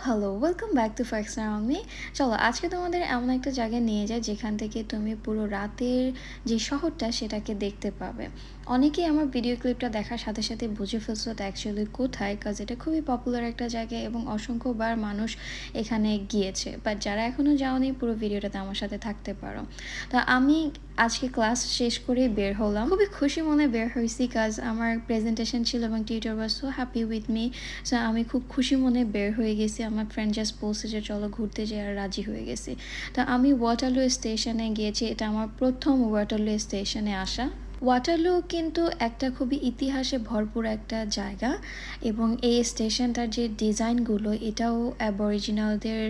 Hello welcome back to facts around me. চলো আজকে তোমাদের এমন একটা জায়গায় নিয়ে যাই যেখান থেকে তুমি পুরো রাতের যে শহরটা সেটাকে দেখতে পাবে। অনেকেই আমার ভিডিও ক্লিপটা দেখার সাথে সাথে বুঝে ফেলছো এটা অ্যাকচুয়ালি কোথায়, কাজ এটা খুবই পপুলার একটা জায়গা এবং অসংখ্যবার মানুষ এখানে গিয়েছে। বাট যারা এখনও যাওনি পুরো ভিডিওটাতে আমার সাথে থাকতে পারো। তা আমি আজকে ক্লাস শেষ করে বের হলাম, খুবই খুশি মনে বের হয়েছি, কাজ আমার প্রেজেন্টেশন ছিল এবং tutor was so happy with me. So আমি খুব খুশি মনে বের হয়ে গেছি। আমার ফ্রেন্ড জাস্ট বলছে যে চলো ঘুরতে যাই, আর রাজি হয়ে গেছি। তো আমি ওয়াটারলু স্টেশনে গিয়েছি, এটা আমার প্রথম ওয়াটারলু স্টেশনে আসা। ওয়াটারলু কিন্তু একটা খুবই ইতিহাসে ভরপুর একটা জায়গা এবং এই স্টেশনটার যে ডিজাইনগুলো এটাও অ্যাবরিজিনালদের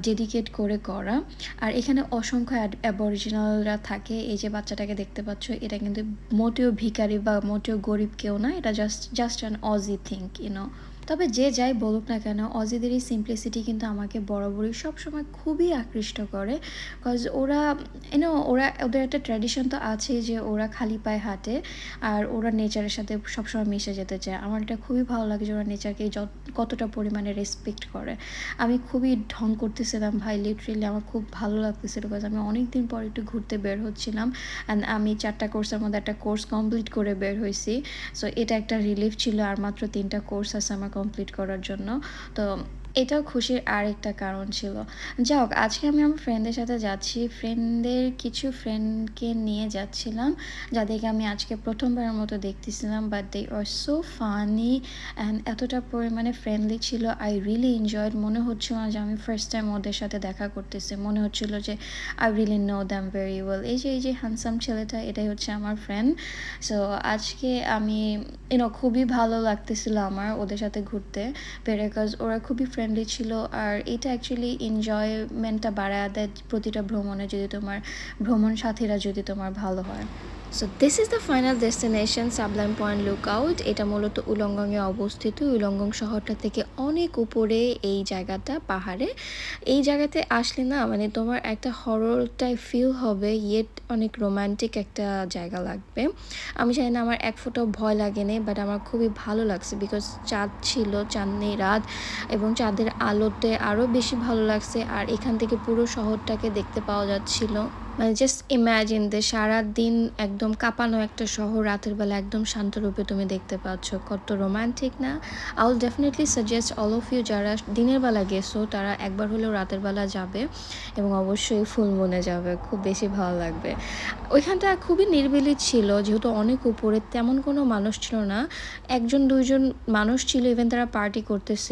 ডেডিকেট করে করা। আর এখানে অসংখ্য অ্যাবরিজিনালরা থাকে। এই যে বাচ্চাটাকে দেখতে পাচ্ছ, এটা কিন্তু মোটেও ভিখারি বা মোটেও গরিব কেউ না, এটা just just an Aussie think you know. তবে যে যাই বলুক না কেন, অজিদের এই সিম্পলিসিটি কিন্তু আমাকে বরাবরই সবসময় খুবই আকৃষ্ট করে। কজ ওরা ওরা ওদের একটা ট্র্যাডিশন তো আছে যে ওরা খালি পায়ে হাঁটে আর ওরা নেচারের সাথে সবসময় মিশে যেতে চায়। আমার এটা খুবই ভালো লাগে যে ওরা নেচারকে কতটা পরিমাণে রেসপেক্ট করে। আমি খুবই ঢং করতেছিলাম ভাই, লিটারেলি আমার খুব ভালো লাগতেছিল, বিকজ আমি অনেক দিন পর একটু ঘুরতে বের হচ্ছিলাম অ্যান্ড আমি 4টা কোর্সের মধ্যে একটা কোর্স কমপ্লিট করে বের হয়েছি। সো এটা একটা রিলিফ ছিল, আর মাত্র 3টা কোর্স আছে আমার কমপ্লিট করার জন্য। তো এটাও খুশির আর একটা কারণ ছিল। যাই হোক, আজকে আমি আমার ফ্রেন্ডদের সাথে যাচ্ছি, ফ্রেন্ডদের কিছু ফ্রেন্ডকে নিয়ে যাচ্ছিলাম যাদেরকে আমি আজকে প্রথমবারের মতো দেখতেছিলাম, but they are so funny and এতটা পরিমাণে ফ্রেন্ডলি ছিল। I really enjoyed. মনে হচ্ছিল না যে আমি ফার্স্ট টাইম ওদের সাথে দেখা করতেছি, মনে হচ্ছিল যে I really know them very well. এই যে হ্যান্ডসাম ছেলেটা, এটাই হচ্ছে আমার ফ্রেন্ড। সো আজকে আমি খুবই ভালো লাগতেছিল আমার ওদের সাথে ঘুরতে পেরে, কজ ওরা খুবই ফ্রেন্ডলি ছিল। আর এটা অ্যাকচুয়ালি এনজয়মেন্টটা বাড়ায় দেয় প্রতিটা ভ্রমণে, যদি তোমার ভ্রমণ সাথীরা যদি তোমার ভালো হয়। So this is the final destination, Sublime point lookout. এটা মূলত উলংগংয়ে অবস্থিত। উলংগং শহরটা থেকে অনেক উপরে এই জায়গাটা, পাহাড়ে। এই জায়গাতে আসলে না মানে তোমার একটা হরর টাইপ ফিল হবে, ইয়েট অনেক রোমান্টিক একটা জায়গা লাগবে। আমি জানি না আমার এক ফোঁটাও ভয় লাগেনি, বাট আমার খুবই ভালো লাগছে বিকজ চাঁদ ছিল, চাঁদনি রাত, এবং চাঁদের আলোতে আরও বেশি ভালো লাগছে। আর এখান থেকে পুরো শহরটাকে দেখতে পাওয়া যাচ্ছিল। মানে জাস্ট ইম্যাজিন যে সারাদিন একদম কাঁপানো একটা শহর রাতের বেলা একদম শান্তরূপে তুমি দেখতে পাচ্ছ, কত রোমান্টিক না। I will definitely suggest all of you যারা দিনের বেলা গেছো তারা একবার হলেও রাতের বেলা যাবে এবং অবশ্যই ফুল মুনে যাবে, খুব বেশি ভালো লাগবে। ওইখানটা খুবই নিরিবিলি ছিল, যেহেতু অনেক উপরে তেমন কোনো মানুষ ছিল না, 1-2জন মানুষ ছিল, ইভেন তারা পার্টি করতেছে।